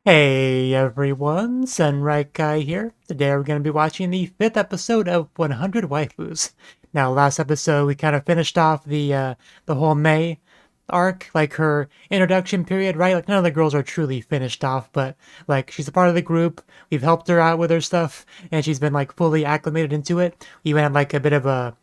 Hey everyone, Sunright Guy here. Today we're going to be watching the 5th episode of 100 Waifus. Now, last episode we kind of finished off the whole May arc, like her introduction period, right? Like none of the girls are truly finished off, but like she's a part of the group. We've helped her out with her stuff, and she's been like fully acclimated into it. We even had like a bit of a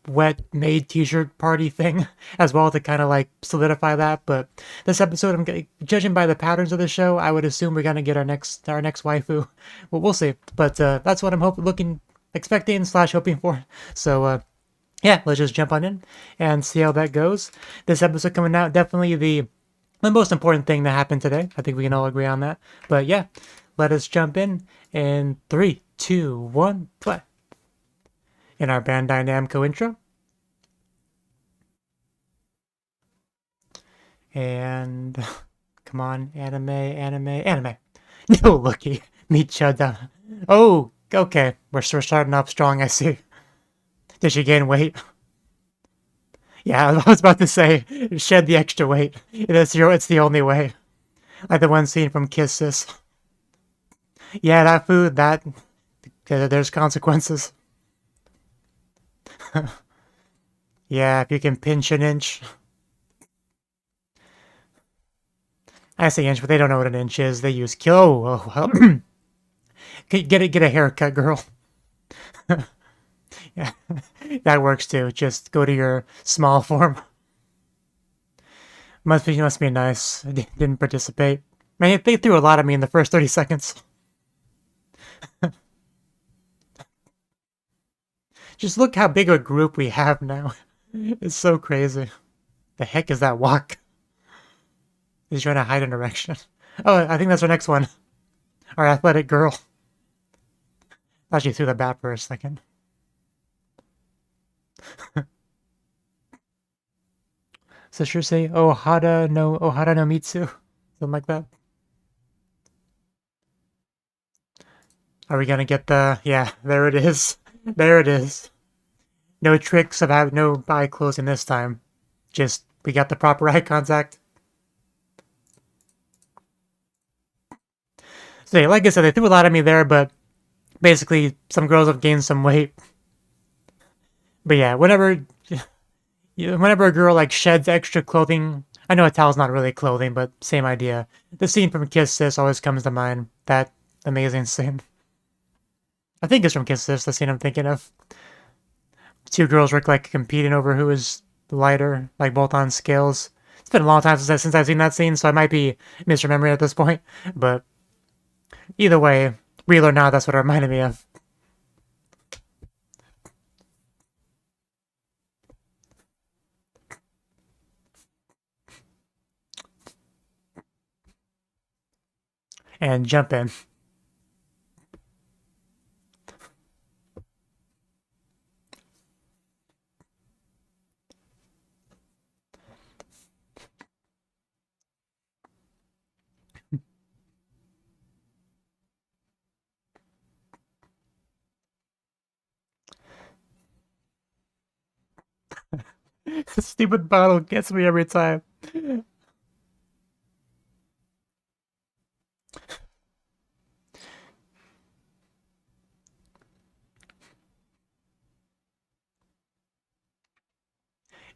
wet made t-shirt party thing as well to kind of like solidify that. But this episode, judging by the patterns of the show, I would assume we're gonna get our next waifu. Well, we'll see. But that's what I'm expecting slash hoping for. So yeah, let's just jump on in and see how that goes. This episode coming out, definitely the most important thing that happened today. I think we can all agree on that. But yeah, let us jump in 3, 2, 1, play. In our Bandai Namco intro. And come on, anime. No, looky, meet Chada. Oh, okay. We're starting off strong. I see. Did she gain weight? Yeah, I was about to say, shed the extra weight. It's the only way. Like the one scene from Kiss Sis. Yeah, that food, there's consequences. Yeah, if you can pinch an inch. I say inch, but they don't know what an inch is. They use kilo. Oh, well. Get a haircut, girl. Yeah, that works too. Just go to your small form. Must be nice. I didn't participate. Man, they threw a lot at me in the first 30 seconds. Just look how big a group we have now. It's so crazy. The heck is that walk? He's trying to hide an erection. Oh, I think that's our next one. Our athletic girl. Thought she threw the bat for a second. Sister say Ohara no Mitsu. Something like that. Are we gonna get yeah, there it is. There it is. No tricks about no eye closing this time. Just, we got the proper eye contact. So yeah, like I said, they threw a lot at me there, but basically some girls have gained some weight. But yeah, whenever a girl like sheds extra clothing, I know a towel's not really clothing, but same idea. The scene from Kiss Sis always comes to mind. That amazing scene. I think it's from Kiss Sis, the scene I'm thinking of. Two girls were like competing over who is lighter, like both on scales. It's been a long time since I've seen that scene, so I might be misremembering at this point. But either way, real or not, that's what it reminded me of. And jump in. Stupid bottle gets me every time.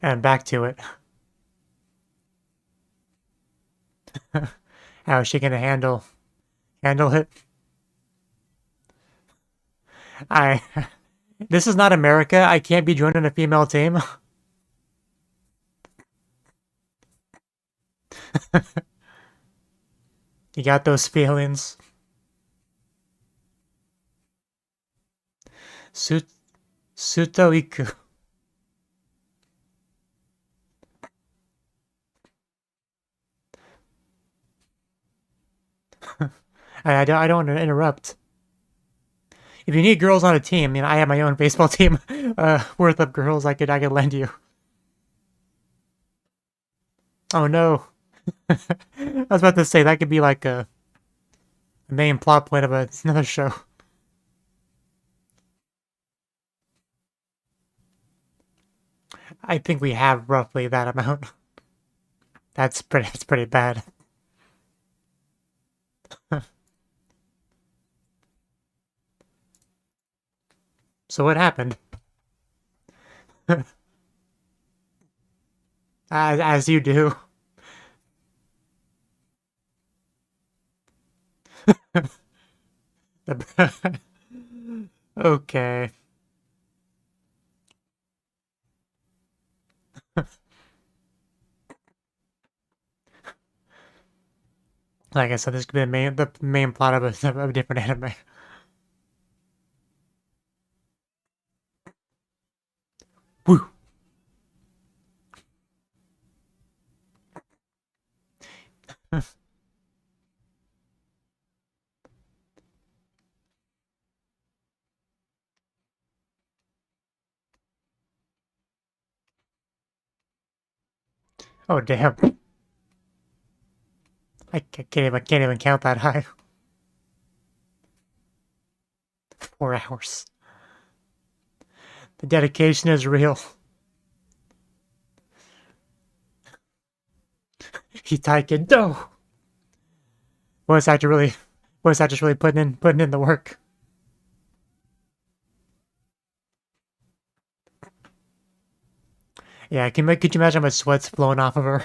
And back to it. How is she gonna handle it? I This is not America. I can't be joining a female team. You got those feelings. Sut Suto Iku. I don't want to interrupt. If you need girls on a team, I have my own baseball team worth of girls I could lend you. Oh no. I was about to say that could be like a main plot point of another show. I think we have roughly that amount. That's pretty bad. So what happened? As you do. Okay. Like I said, this could be the main plot of a different anime. Woo. Oh damn! I can't even count that high. 4 hours. The dedication is real. Hitaiken do. Voice actor really, voice actor's really putting in the work. Yeah, could you imagine how much sweat's flowing off of her?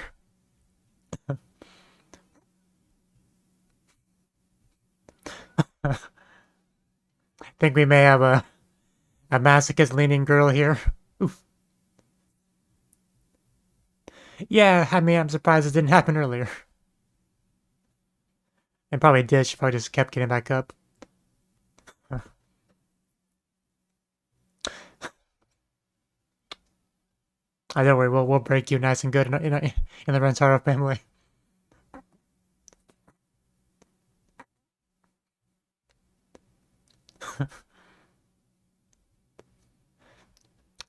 I think we may have a masochist leaning girl here. Oof. Yeah, I mean, I'm surprised it didn't happen earlier. And probably did. She probably just kept getting back up. I don't worry. We'll break you nice and good in the Rentaro family.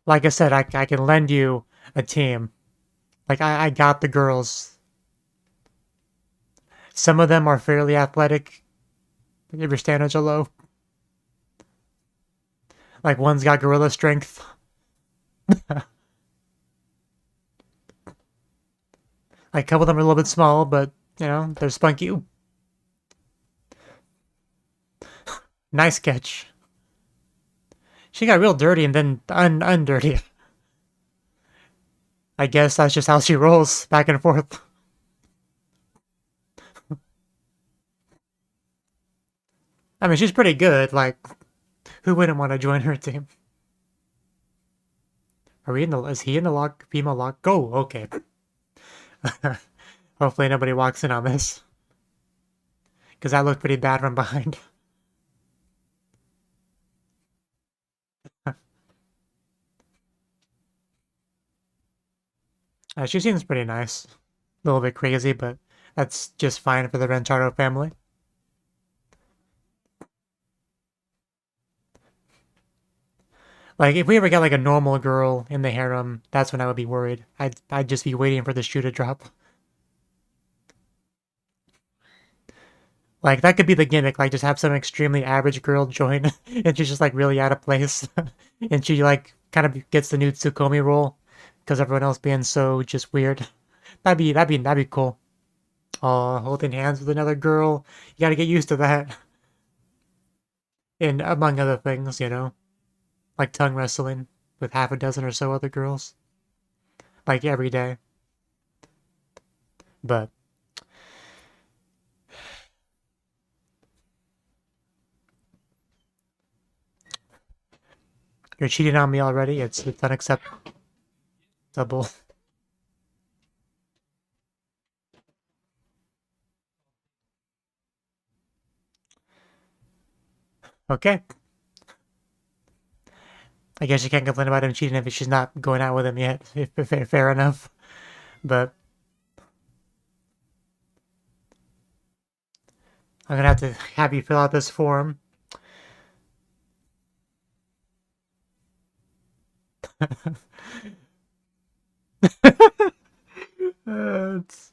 Like I said, I can lend you a team. Like I got the girls. Some of them are fairly athletic if your standards are low. Like one's got gorilla strength. Like a couple of them are a little bit small, but they're spunky. Ooh, nice catch. She got real dirty and then undirty. I guess that's just how she rolls back and forth. I mean, she's pretty good. Like, who wouldn't want to join her team? Are we in the? Is he in the lock? Female lock? Go. Okay. Hopefully nobody walks in on this, because that looked pretty bad from behind. She seems pretty nice. A little bit crazy, but that's just fine for the Rentaro family. Like, if we ever got like a normal girl in the harem, that's when I would be worried. I'd just be waiting for the shoe to drop. Like, that could be the gimmick. Like, just have some extremely average girl join, and she's just like really out of place, and she like kind of gets the new Tsukomi role because everyone else being so just weird. That'd be cool. Oh, holding hands with another girl. You gotta get used to that. And among other things, like tongue wrestling with half a dozen or so other girls, like every day. But you're cheating on me already. It's unacceptable. Okay. I guess you can't complain about him cheating if she's not going out with him yet. Fair enough. But I'm gonna have to have you fill out this form. It's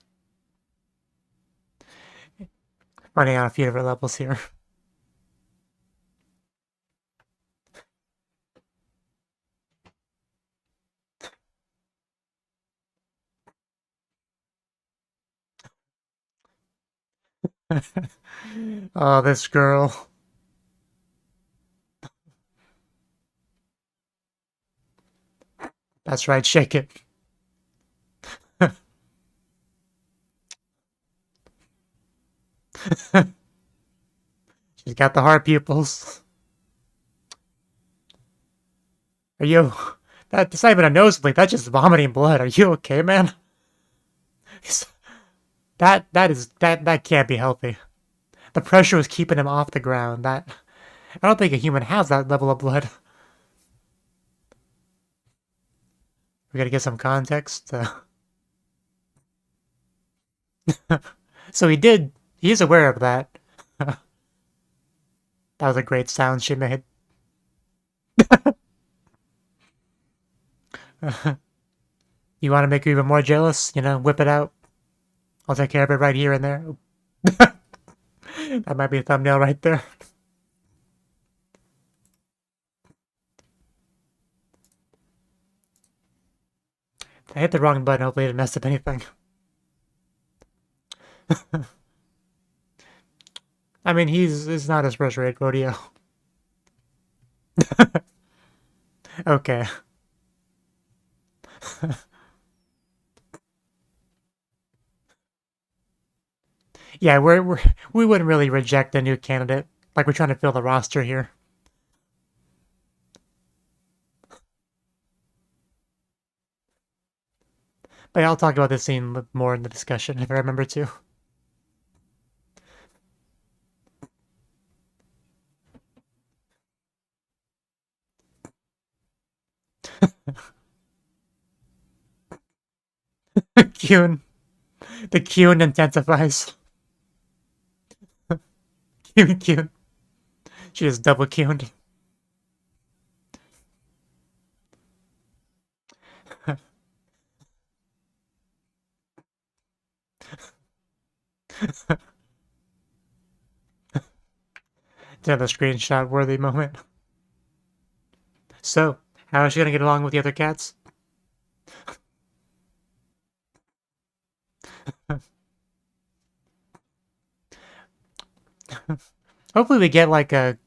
running on a few different levels here. Oh, this girl. That's right, shake it. She's got the heart pupils. Are you... That's not even a nosebleed, that's just vomiting blood. Are you okay, man? That can't be healthy. The pressure was keeping him off the ground. That I don't think a human has that level of blood. We gotta get some context. So he's aware of that. That was a great sound she made. You want to make her even more jealous? You know, whip it out. I'll take care of it right here and there. That might be a thumbnail right there. I hit the wrong button. Hopefully it didn't mess up anything. I mean, it's not his first raid rodeo. Okay. Yeah, we wouldn't really reject a new candidate. Like we're trying to fill the roster here. But I'll talk about this scene more in the discussion if I remember to. Kyun. The Kyun intensifies. Kyun. She just double Kyuned. Another screenshot worthy moment. So, how is she gonna get along with the other cats? Hopefully we get like a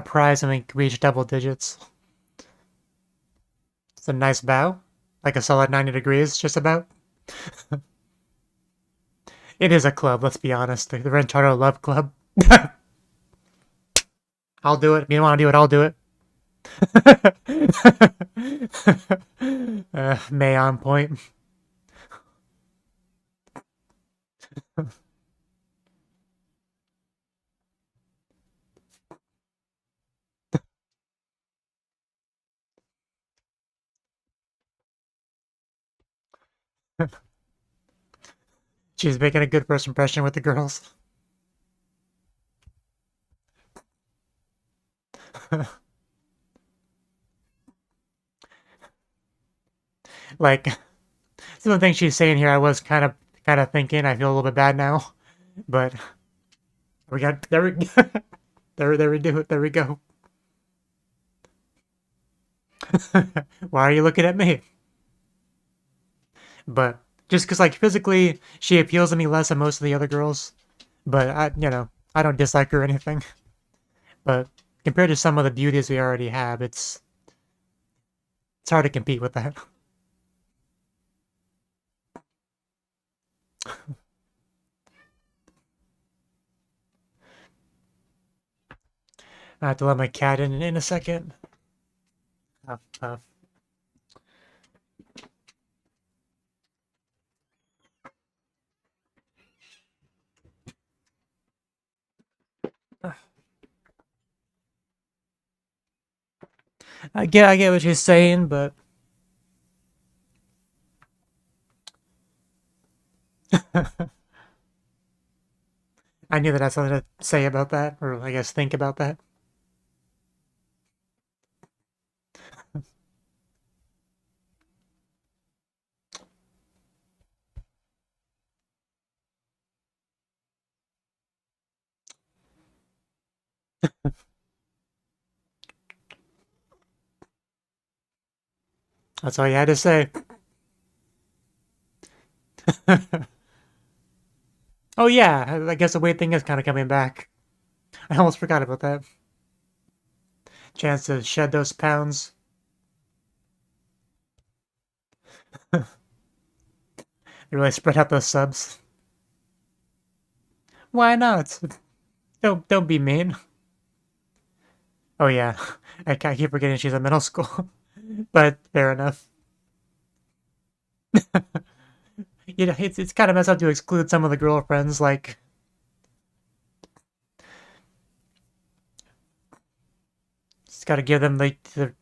prize and we reach double digits. It's a nice bow. Like a solid 90 degrees, just about. It is a club, let's be honest. The Rentaro Love Club. I'll do it. If you don't want to do it, I'll do it. May on point. She's making a good first impression with the girls. Like some of the things she's saying here, I was kind of thinking. I feel a little bit bad now, but we got there. We there we do it. There we go. Why are you looking at me? But just because like physically she appeals to me less than most of the other girls, but I don't dislike her or anything. But compared to some of the beauties we already have, it's hard to compete with that. I have to let my cat in a second. Huff, huff. I get what she's saying, but I knew that I had something to say about that, or I guess think about that. That's all you had to say. Oh yeah, I guess the weird thing is kind of coming back. I almost forgot about that. Chance to shed those pounds. They really spread out those subs. Why not? Don't be mean. Oh yeah, I keep forgetting she's in middle school. But fair enough. You know, it's kind of messed up to exclude some of the girlfriends. Like, just got to give them the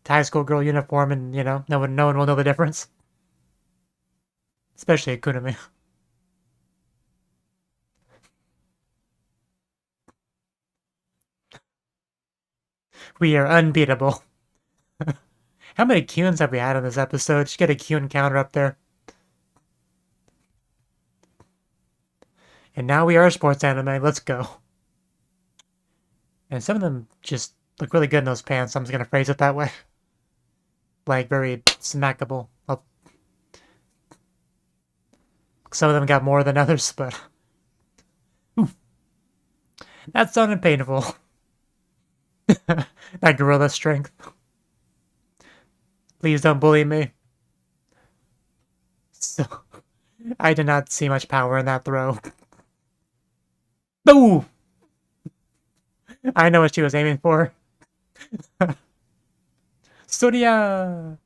high school girl uniform, and you know, no one will know the difference. Especially Kunami. We are unbeatable. How many Qs have we had in this episode? Just get a Q counter up there. And now we are a sports anime. Let's go. And some of them just look really good in those pants. I'm just gonna phrase it that way. Like very smackable. Well, some of them got more than others, but that sounded painful. That gorilla strength. Please don't bully me. So, I did not see much power in that throw. Ooh! I know what she was aiming for. Surya!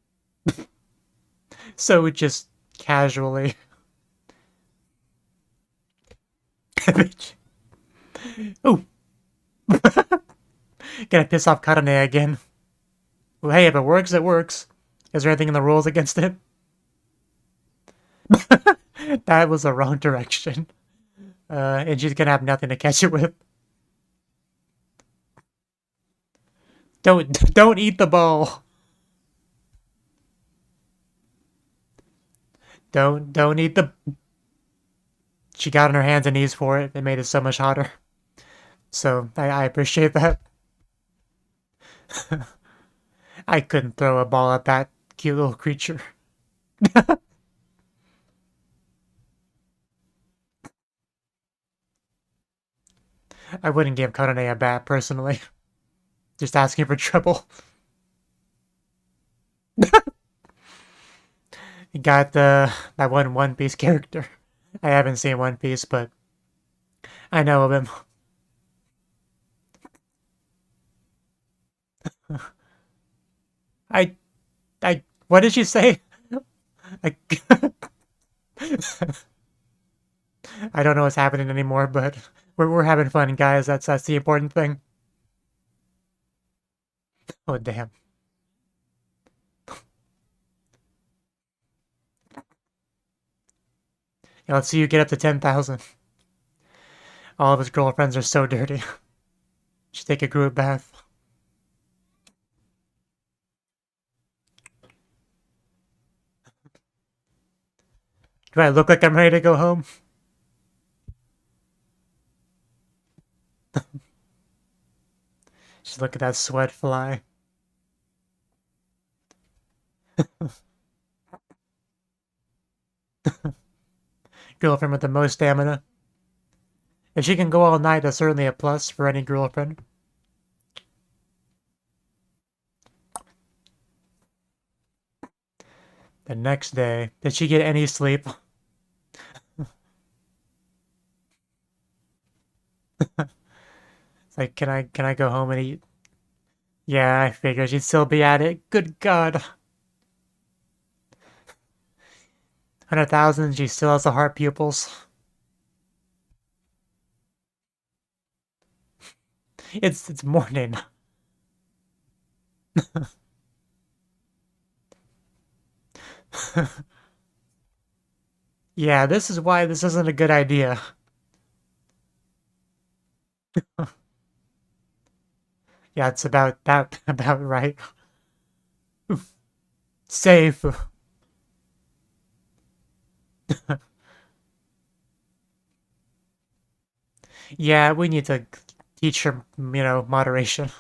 So just casually. Ooh! Gonna piss off Karane again. Well, hey, if it works, it works. Is there anything in the rules against it? That was the wrong direction. And she's gonna have nothing to catch it with. Don't eat the ball. Don't eat the. She got on her hands and knees for it. It made it so much hotter. So I appreciate that. I couldn't throw a ball at that cute little creature. I wouldn't give Karane a bat personally. Just asking for trouble. You got that One Piece character. I haven't seen One Piece, but I know of him. I what did she say? I I don't know what's happening anymore, but we're having fun, guys. That's the important thing. Oh damn. Yeah, let's see you get up to 10,000. All of his girlfriends are so dirty. Should take a group bath. Do I look like I'm ready to go home? Just look at that sweat fly. Girlfriend with the most stamina. If she can go all night, that's certainly a plus for any girlfriend. The next day, did she get any sleep? It's like, can I go home and eat? Yeah, I figured she'd still be at it. Good God. 100,000, she still has the heart pupils. It's morning. Yeah, this is why this isn't a good idea. Yeah, it's about that about right. Safe. Yeah, we need to teach her, moderation.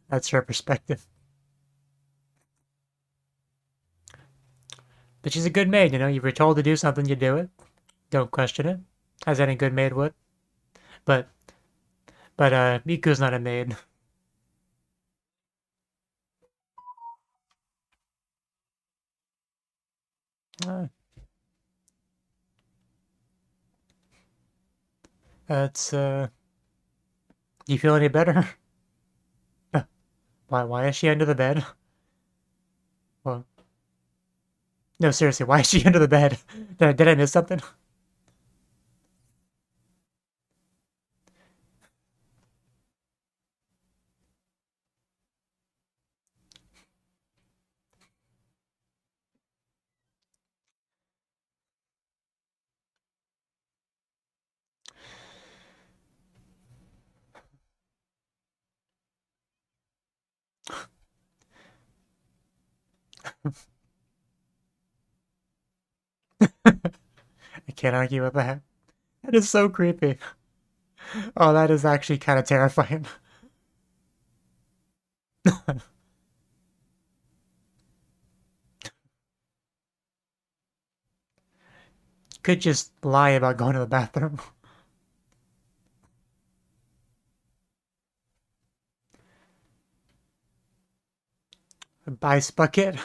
That's her perspective. But she's a good maid, you know. You were told to do something, you do it. Don't question it, as any good maid would. but Miku's not a maid. Uh, that's Do you feel any better? Why is she under the bed? Well, no, seriously, why is she under the bed? Did I miss something? I can't argue with that. That is so creepy. Oh, that is actually kind of terrifying. Could just lie about going to the bathroom. Ice bucket.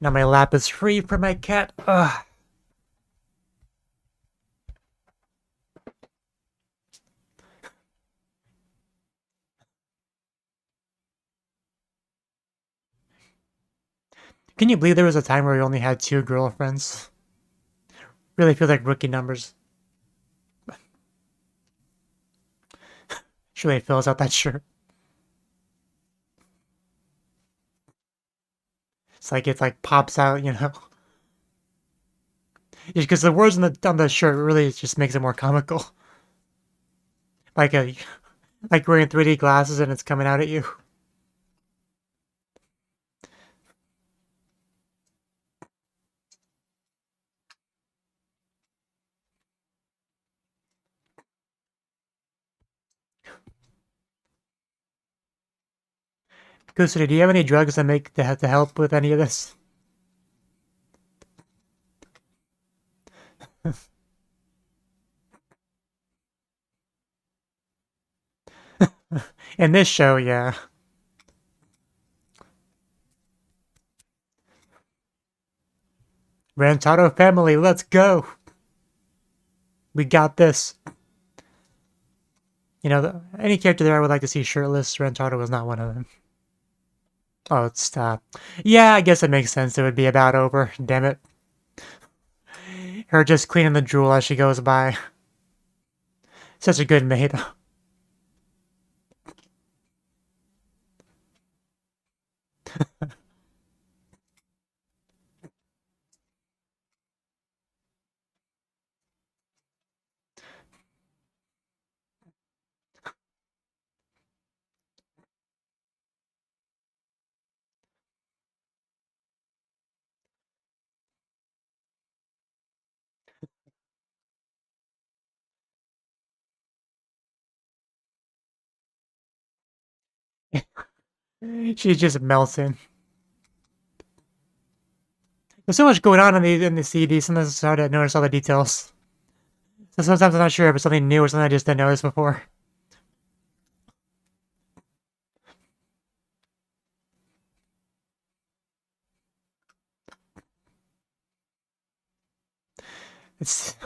Now my lap is free for my cat. Ugh. Can you believe there was a time where we only had 2 girlfriends? Really feel like rookie numbers. Surely it fills out that shirt. It's like pops out, you know. Because the words on the shirt really just makes it more comical. Like a like wearing 3D glasses and it's coming out at you. Kusuri, do you have any drugs that have to help with any of this? In this show, yeah. Rantaro family, let's go. We got this. You know, any character there I would like to see shirtless, Rantaro was not one of them. Oh, stop. Yeah, I guess it makes sense. It would be about over. Damn it. Her just cleaning the drool as she goes by. Such a good maid. She just melts in. There's so much going on in the CD, sometimes it's hard to notice all the details. So sometimes I'm not sure if it's something new or something I just didn't notice before. It's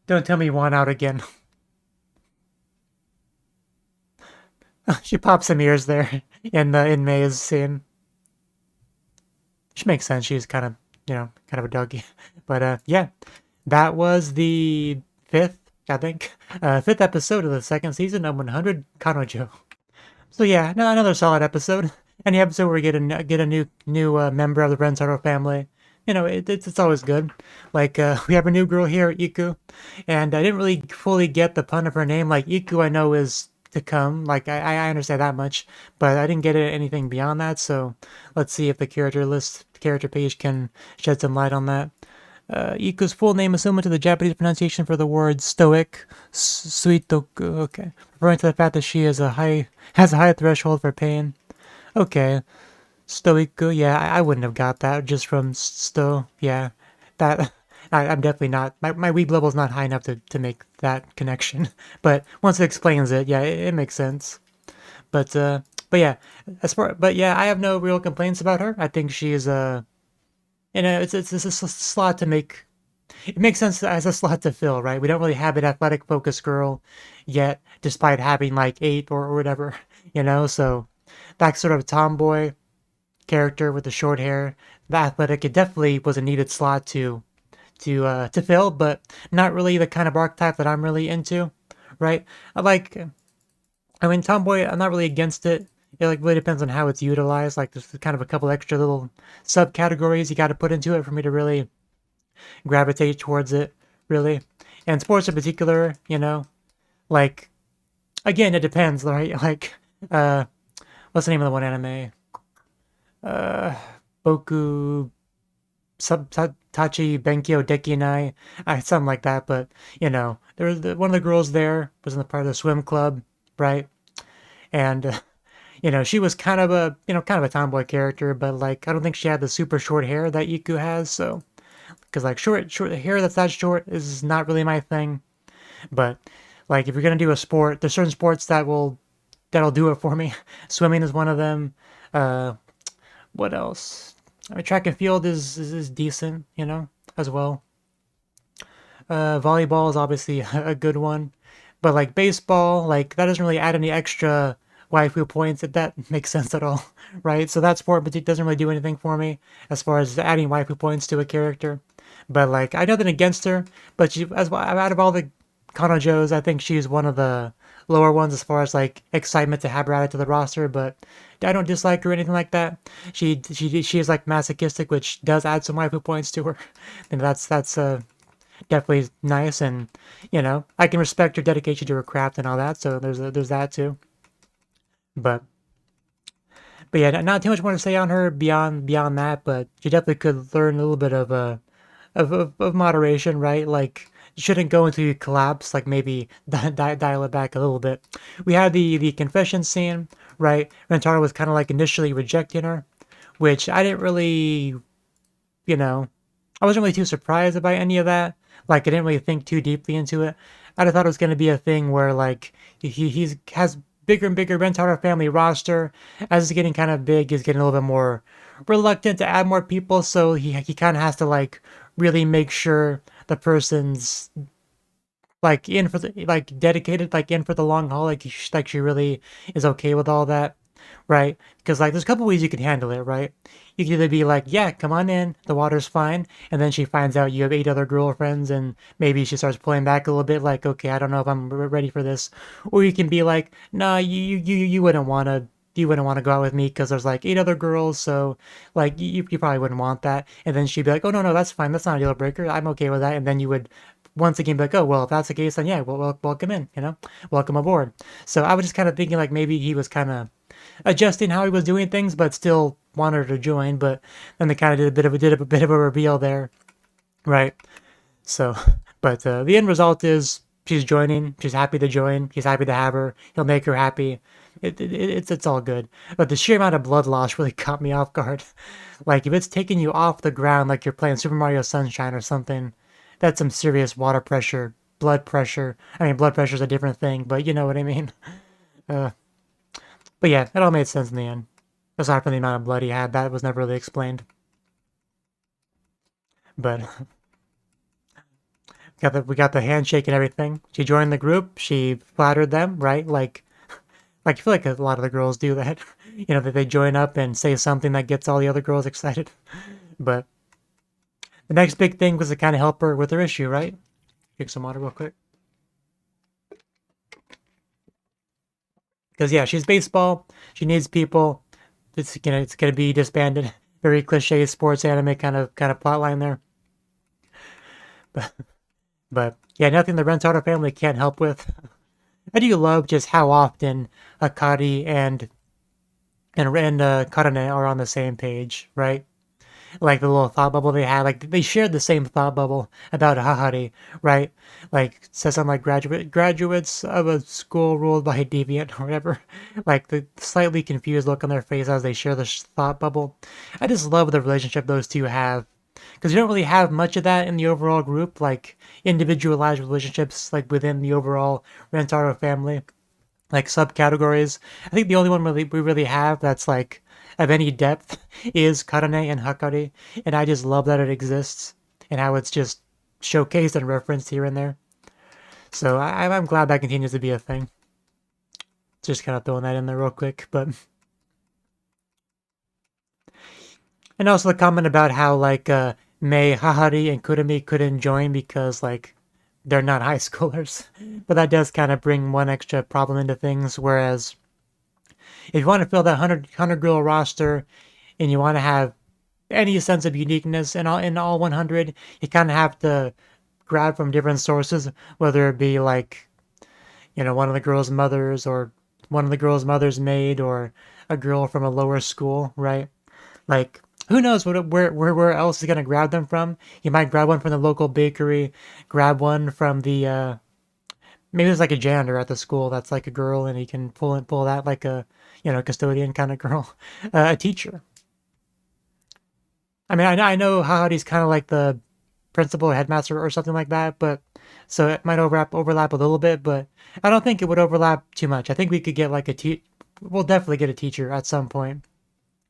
Don't tell me you want out again. She pops some ears there in May's scene. Which makes sense. She's kind of, kind of a doggy. But yeah, that was the fifth episode of the second season of 100 Kanojo. So yeah, another solid episode. Any episode where we get a new member of the Rentaro family, it's always good. Like we have a new girl here, Iku, and I didn't really fully get the pun of her name. Like Iku, I know is to come. Like I understand that much, but I didn't get anything beyond that. So let's see if the character page can shed some light on that. Iku's full name is similar to the Japanese pronunciation for the word stoic, suitoku. Okay, referring to the fact that she has a high threshold for pain. Okay, stoiku. Yeah, I wouldn't have got that just from sto. Yeah, that I'm definitely not. My weeb level is not high enough to make that connection. But once it explains it, yeah, it makes sense. But uh, but yeah, but yeah, I have no real complaints about her. I think she's it's a slot to make. It makes sense as a slot to fill, right? We don't really have an athletic focused girl yet, despite having like eight or whatever, So that sort of tomboy character with the short hair, the athletic, it definitely was a needed slot to fill, but not really the kind of archetype that I'm really into, right? I mean, tomboy, I'm not really against it. It like really depends on how it's utilized. Like there's kind of a couple extra little subcategories you got to put into it for me to really gravitate towards it, really. And sports in particular, like again, it depends, right? Like, uh, what's the name of the one anime? Uh, Boku Tachi Benkyo Dekinai, something like that. But there was one of the girls there was in the part of the swim club, right? And she was kind of a tomboy character, but like I don't think she had the super short hair that Iku has. So because like short hair that's that short is not really my thing. But like if you're gonna do a sport, there's certain sports that'll do it for me. Swimming is one of them. Uh, what else? I mean, track and field is decent, as well. Volleyball is obviously a good one, but like baseball, like that doesn't really add any extra waifu points if that makes sense at all, right? So that sport but it doesn't really do anything for me as far as adding waifu points to a character. But like I have nothing against her, but she as out of all the Kanojos, I think she's one of the lower ones as far as like excitement to have her added to the roster. But I don't dislike her or anything like that. She is like masochistic, which does add some waifu points to her, and that's definitely nice. And I can respect her dedication to her craft and all that. So there's that too. But yeah, not too much more to say on her beyond that. But you definitely could learn a little bit of moderation, right? Like you shouldn't go until you collapse. Like maybe dial it back a little bit. We had the confession scene, right? Rentaro was kind of like initially rejecting her, which I didn't really, I wasn't really too surprised about any of that. Like I didn't really think too deeply into it. I thought it was going to be a thing where like he has bigger and bigger Rentaro family roster. As it's getting kind of big, he's getting a little bit more reluctant to add more people. So he kind of has to like really make sure the person's like in for the like dedicated, like in for the long haul. Like like she really is okay with all that, right? Because like there's a couple ways you can handle it, right? You can either be like, yeah, come on in, the water's fine, and then she finds out you have eight other girlfriends, and maybe she starts pulling back a little bit, like, okay, I don't know if I'm ready for this. Or you can be like, nah, you wouldn't want to. You wouldn't want to go out with me because there's like eight other girls, so like you probably wouldn't want that. And then she'd be like, oh no, that's fine, that's not a deal breaker, I'm okay with that. And then you would once again be like, oh well, if that's the case, then yeah, well, welcome in, welcome aboard. So I was just kind of thinking like maybe he was kind of adjusting how he was doing things, but still wanted her to join. But then they kind of did a bit of a reveal there, right? So, but the end result is she's joining. She's happy to join. He's happy to have her. He'll make her happy. It's all good. But the sheer amount of blood loss really caught me off guard. Like if it's taking you off the ground, like you're playing Super Mario Sunshine or something, that's some serious water pressure, blood pressure. I mean, blood pressure is a different thing, but you know what I mean. Uh, but yeah, it all made sense in the end. Aside from the amount of blood he had, that was never really explained. But we got the handshake and everything. She joined the group. She flattered them, right? Like I feel like a lot of the girls do that. That they join up and say something that gets all the other girls excited. But the next big thing was to kind of help her with her issue, right? Drink some water real quick. Because yeah, she's baseball. She needs people. It's gonna be disbanded. Very cliche sports anime kind of plot line there. But but yeah, nothing the Rentaro family can't help with. I do love just how often Akari and Karane are on the same page, right? Like the little thought bubble they had, like they shared the same thought bubble about Hahari, right? Like says something like graduates of a school ruled by a deviant or whatever. Like the slightly confused look on their face as they share the thought bubble. I just love the relationship those two have because you don't really have much of that in the overall group, like individualized relationships, like within the overall Rentaro family, like subcategories. I think the only one we really have that's like of any depth is Karane and Hakari, and I just love that it exists and how it's just showcased and referenced here and there. So I'm glad that continues to be a thing. Just kind of throwing that in there real quick, but and also the comment about how like Mei, Hahari, and Kurumi couldn't join because like they're not high schoolers, but that does kind of bring one extra problem into things. Whereas if you want to fill that 100 girl roster and you want to have any sense of uniqueness in all 100, you kind of have to grab from different sources, whether it be like one of the girls' mothers or one of the girls' mother's maid or a girl from a lower school, right? Like who knows where else is gonna grab them from? You might grab one from the local bakery, grab one from the maybe there's like a janitor at the school that's like a girl, and he can pull that like a custodian kind of girl, a teacher. I mean, I know Hahadi's kind of like the principal or headmaster or something like that, but so it might overlap a little bit, but I don't think it would overlap too much. I think we could get like we'll definitely get a teacher at some point,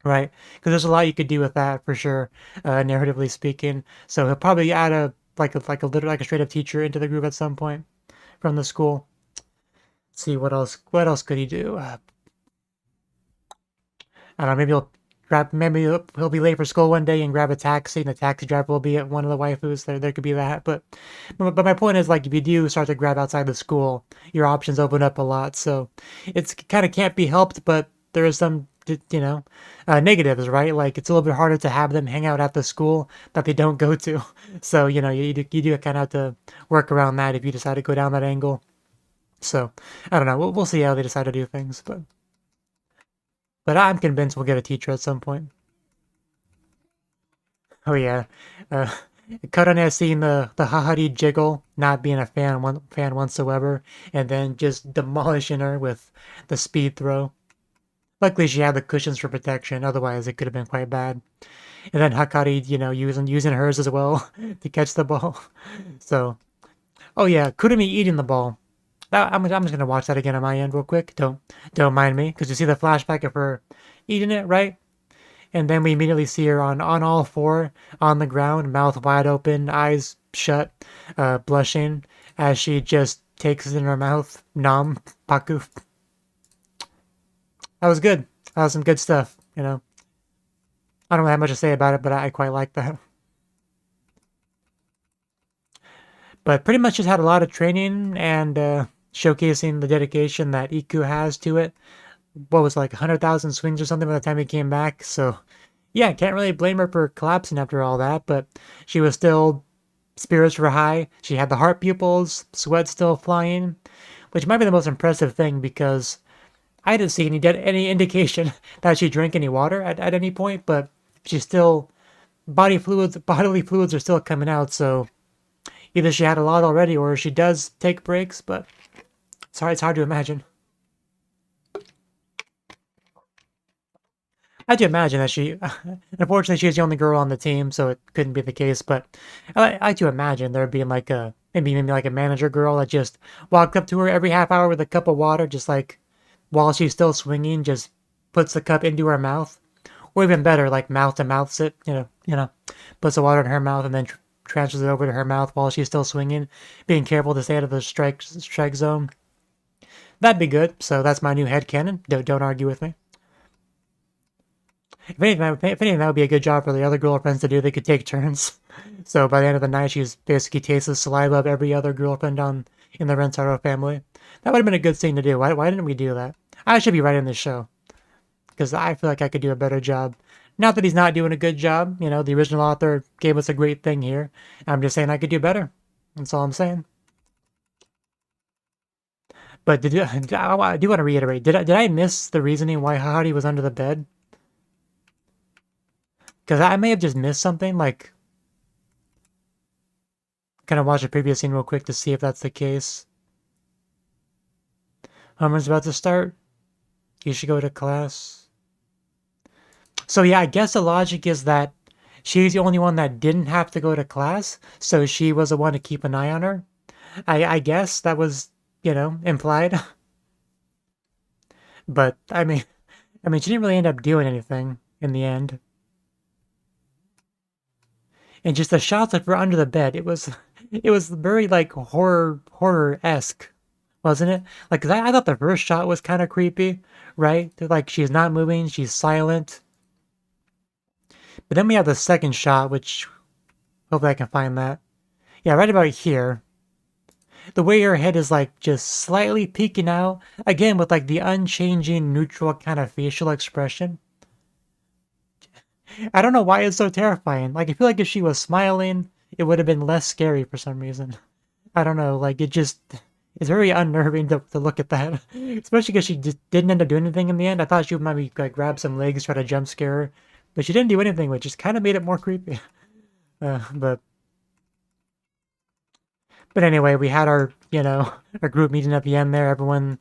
right? Because there's a lot you could do with that for sure, narratively speaking. So he'll probably add like a straight up teacher into the group at some point from the school. Let's see what else could he do? I don't know, maybe he'll be late for school one day and grab a taxi, and the taxi driver will be at one of the waifus. There could be that, but my point is like if you do start to grab outside the school, your options open up a lot. So it's kind of can't be helped, but there is some negatives, right? Like it's a little bit harder to have them hang out at the school that they don't go to. So you do kind of have to work around that if you decide to go down that angle. So I don't know. We'll see how they decide to do things, but I'm convinced we'll get a teacher at some point. Oh yeah, uh, Karane has seen the Hahari jiggle, not being a fan whatsoever, and then just demolishing her with the speed throw. Luckily, she had the cushions for protection. Otherwise, it could have been quite bad. And then Hakari, using hers as well to catch the ball. So, oh yeah, Kurumi eating the ball. I'm just gonna watch that again on my end real quick. Don't mind me, because you see the flashback of her eating it, right? And then we immediately see her on all four on the ground, mouth wide open, eyes shut, blushing as she just takes it in her mouth. Nom, paku. That was good. That was some good stuff. I don't have much to say about it, but I quite like that. But pretty much just had a lot of training and showcasing the dedication that Iku has to it. What was like 100,000 swings or something by the time he came back. So yeah, can't really blame her for collapsing after all that, but she was still spirits were high. She had the heart pupils, sweat still flying, which might be the most impressive thing because I didn't see any indication that she drank any water at any point, but she's still bodily fluids are still coming out, so either she had a lot already or she does take breaks, but it's hard to imagine. I do imagine that unfortunately, she's the only girl on the team, so it couldn't be the case. But I do imagine there being like maybe like a manager girl that just walked up to her every half hour with a cup of water, just like while she's still swinging, just puts the cup into her mouth, or even better, like mouth to mouth sit. Puts the water in her mouth and then transfers it over to her mouth while she's still swinging, being careful to stay out of the strike zone. That'd be good. So that's my new headcanon. Don't argue with me. If anything, that would be a good job for the other girlfriends to do. They could take turns. So by the end of the night, she's basically tasted the saliva of every other girlfriend in the Rentaro family. That would have been a good thing to do. Why didn't we do that? I should be writing this show because I feel like I could do a better job. Not that he's not doing a good job. The original author gave us a great thing here. I'm just saying I could do better. That's all I'm saying. But I do want to reiterate, did I miss the reasoning why Howdy was under the bed? Because I may have just missed something, like, kind of watch a previous scene real quick to see if that's the case. Homer's about to start. You should go to class. So yeah, I guess the logic is that she's the only one that didn't have to go to class, so she was the one to keep an eye on her. I guess that was, implied. But I mean, she didn't really end up doing anything in the end. And just the shots of her under the bed, it was very like horror-esque, wasn't it? Like, 'cause I thought the first shot was kind of creepy, right? Like she's not moving, she's silent. But then we have the second shot, which hopefully I can find that. Yeah, right about here. The way her head is like just slightly peeking out, again with like the unchanging neutral kind of facial expression. I don't know why it's so terrifying. Like, I feel like if she was smiling, it would have been less scary for some reason. I don't know, like it's very unnerving to look at that. Especially because she just didn't end up doing anything in the end. I thought she would maybe like grab some legs, try to jump scare her. But she didn't do anything, which just kind of made it more creepy. But anyway, we had our, our group meeting at the end there. Everyone,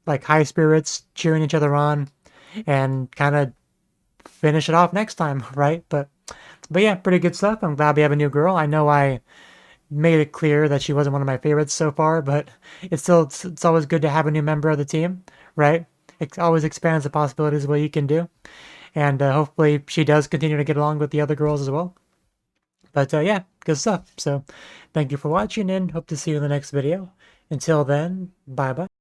like, high spirits, cheering each other on, and kind of finish it off next time, right? But yeah, pretty good stuff. I'm glad we have a new girl. I know I made it clear that she wasn't one of my favorites so far, but it's always good to have a new member of the team, right? It always expands the possibilities of what you can do, and hopefully she does continue to get along with the other girls as well. But yeah, good stuff. So thank you for watching, and hope to see you in the next video. Until then, bye bye.